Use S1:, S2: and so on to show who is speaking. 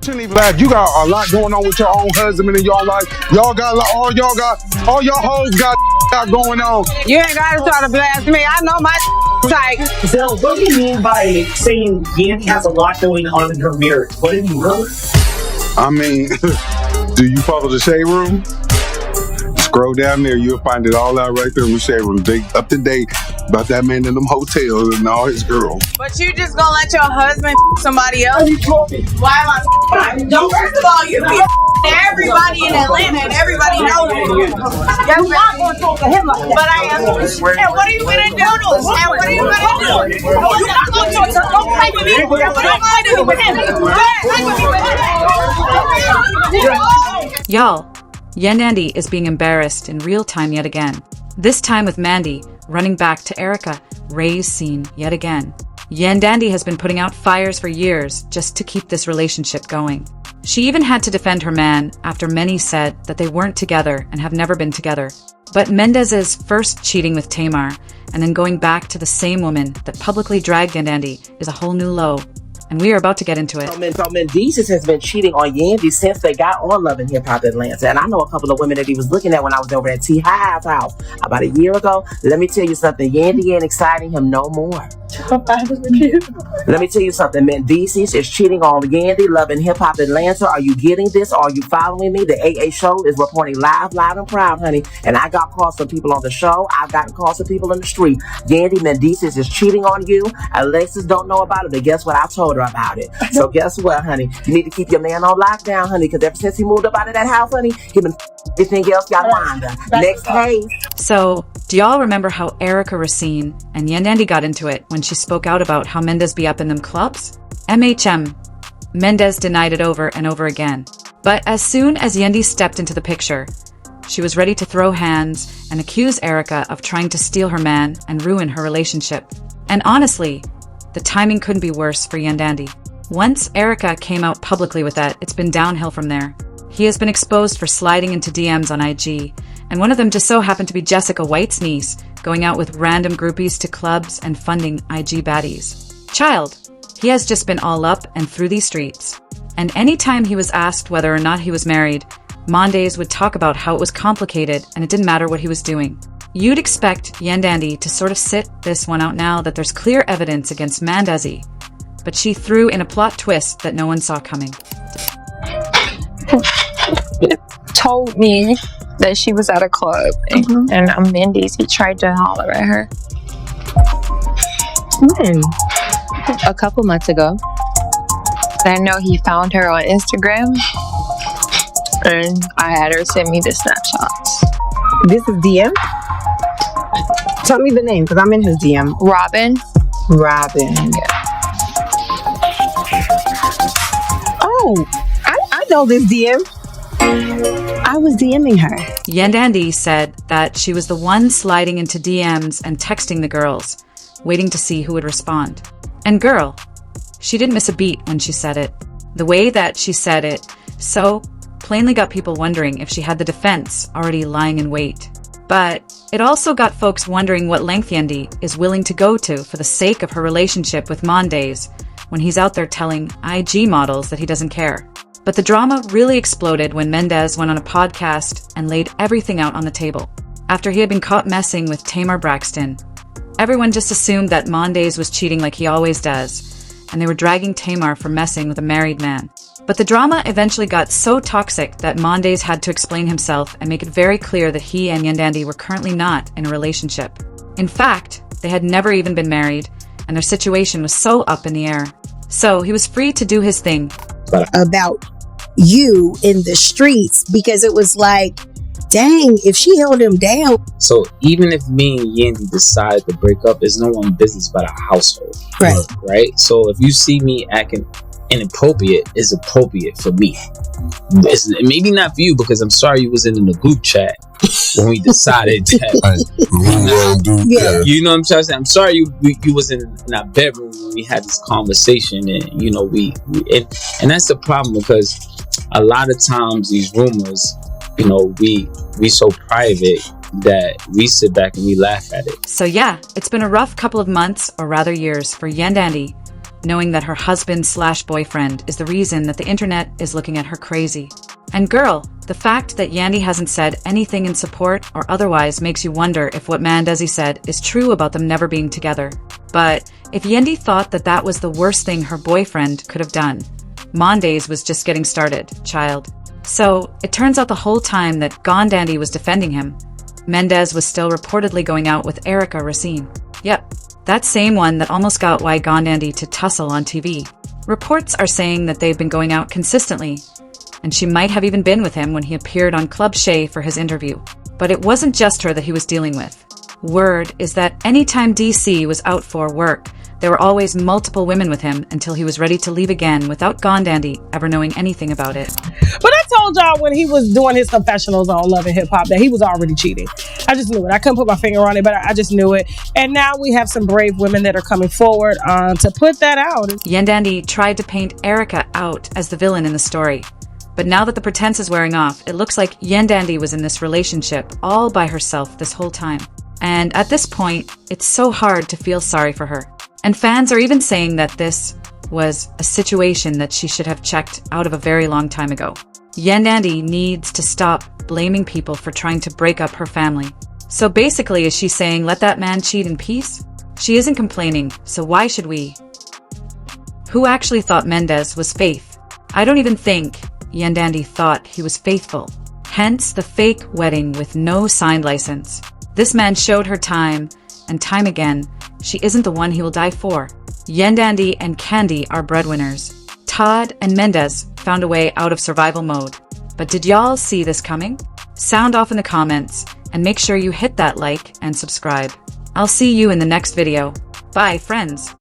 S1: Shouldn't even laugh. You got a lot going on with your own husband in your life. All your hoes got going on.
S2: You ain't gotta try to blast me. I know my type.
S3: So what do you mean by saying Yandy has a lot going on in her marriage? What did you really?
S1: I mean, do you follow the shade room? Scroll down there, you'll find it all out right there in the shade room. They up to date about that man in them hotels and all his girls.
S2: But you just gonna let your husband somebody else?
S3: What are you talking?
S2: Why am I? Don't. First of all, you be everybody in Atlanta and everybody knows you. You're not gonna talk to him like that. But I am. And what are you gonna do? And what are you gonna do? You're not gonna talk to him. Don't play with me. What am I gonna do with him? Play with me with him.
S4: Y'all, Yandy is being embarrassed in real time yet again. This time with Mandy running back to Erica, Racine yet again. Yandy has been putting out fires for years just to keep this relationship going. She even had to defend her man after many said that they weren't together and have never been together. But Mendeecees first cheating with Tamar and then going back to the same woman that publicly dragged Yandy is a whole new low. And we are about to get into it.
S5: So Mendeecees has been cheating on Yandy since they got on Love and Hip Hop Atlanta. And I know a couple of women that he was looking at when I was over at T. High's house about a year ago. Let me tell you something. Yandy ain't exciting him no more. Let me tell you something. Mendeecees is cheating on Yandy, Love and Hip Hop Atlanta. Are you getting this? Are you following me? The AA show is reporting live, loud, and proud, honey. And I got calls from people on the show. I've gotten calls from people in the street. Yandy, Mendeecees is cheating on you. Alexis don't know about it, but guess what? I told her about it. So guess what, honey? You need to keep your man on lockdown, honey, because ever since he moved up out of that house, honey, he been everything else y'all wonder. Next case.
S4: So, do y'all remember how Erica Racine and Yandy got into it when she spoke out about how Mendeecees be up in them clubs? Mendeecees denied it over and over again. But as soon as Yandy stepped into the picture, she was ready to throw hands and accuse Erica of trying to steal her man and ruin her relationship. And honestly, the timing couldn't be worse for Yandy. Once Erica came out publicly with that, it's been downhill from there. He has been exposed for sliding into DMs on IG, and one of them just so happened to be Jessica White's niece, going out with random groupies to clubs and funding IG baddies. Child, he has just been all up and through these streets. And anytime he was asked whether or not he was married, Mendeecees would talk about how it was complicated and it didn't matter what he was doing. You'd expect Yandy to sort of sit this one out now that there's clear evidence against Mendeecees, but she threw in a plot twist that no one saw coming.
S6: Told me that she was at a club and Mendeecees tried to holler at her.
S7: When?
S6: A couple months ago. I know he found her on Instagram and I had her send me the snapshots.
S7: This is DM? Tell me the name, because I'm in his DM.
S6: Robin.
S7: Oh, I know this DM. I was DMing her.
S4: Yandy said that she was the one sliding into DMs and texting the girls, waiting to see who would respond. And girl, she didn't miss a beat when she said it. The way that she said it so plainly got people wondering if she had the defense already lying in wait. But it also got folks wondering what length Yandy is willing to go to for the sake of her relationship with Mendeecees when he's out there telling IG models that he doesn't care. But the drama really exploded when Mendeecees went on a podcast and laid everything out on the table. After he had been caught messing with Tamar Braxton, everyone just assumed that Mendeecees was cheating like he always does, and they were dragging Tamar for messing with a married man. But the drama eventually got so toxic that Mendeecees had to explain himself and make it very clear that he and Yandy were currently not in a relationship. In fact, they had never even been married, and their situation was so up in the air. So he was free to do his thing.
S8: About you in the streets, because it was like, dang, if she held him down.
S9: So even if me and Yandy decide to break up, it's no one's business but our household. Right? So if you see me acting inappropriate, it's appropriate for me. It's maybe not for you, because I'm sorry you wasn't in the group chat when we decided that. You know what I'm trying to say? I'm sorry you wasn't in our bedroom when we had this conversation, and you know and that's the problem, because a lot of times these rumors, you know, we so private that we sit back and we laugh at it.
S4: So yeah, it's been a rough couple of months, or rather years, for Yandy, knowing that her husband/boyfriend is the reason that the internet is looking at her crazy. And girl, the fact that Yandy hasn't said anything in support or otherwise makes you wonder if what Mendeecees said is true about them never being together. But if Yandy thought that that was the worst thing her boyfriend could have done, Mendeecees was just getting started, child. So it turns out the whole time that Yandy was defending him, Mendeecees was still reportedly going out with Erica Racine. Yep, that same one that almost got Yandy to tussle on TV. Reports are saying that they've been going out consistently, and she might have even been with him when he appeared on Club Shay for his interview. But it wasn't just her that he was dealing with. Word is that anytime DC was out for work, there were always multiple women with him until he was ready to leave again without Yandy ever knowing anything about it.
S2: But I told y'all when he was doing his confessionals on Love and Hip Hop that he was already cheating. I just knew it. I couldn't put my finger on it, but I just knew it. And now we have some brave women that are coming forward to put that out.
S4: Yandy tried to paint Erica out as the villain in the story. But now that the pretense is wearing off, it looks like Yandy was in this relationship all by herself this whole time. And at this point, it's so hard to feel sorry for her. And fans are even saying that this was a situation that she should have checked out of a very long time ago. Yandy needs to stop blaming people for trying to break up her family. So basically, is she saying, let that man cheat in peace? She isn't complaining, so why should we? Who actually thought Mendeecees was faith? I don't even think Yandy thought he was faithful. Hence the fake wedding with no signed license. This man showed her time and time again she isn't the one he will die for. Yandy and Candy are breadwinners. Todd and Mendeecees found a way out of survival mode. But did y'all see this coming? Sound off in the comments and make sure you hit that like and subscribe. I'll see you in the next video. Bye, friends.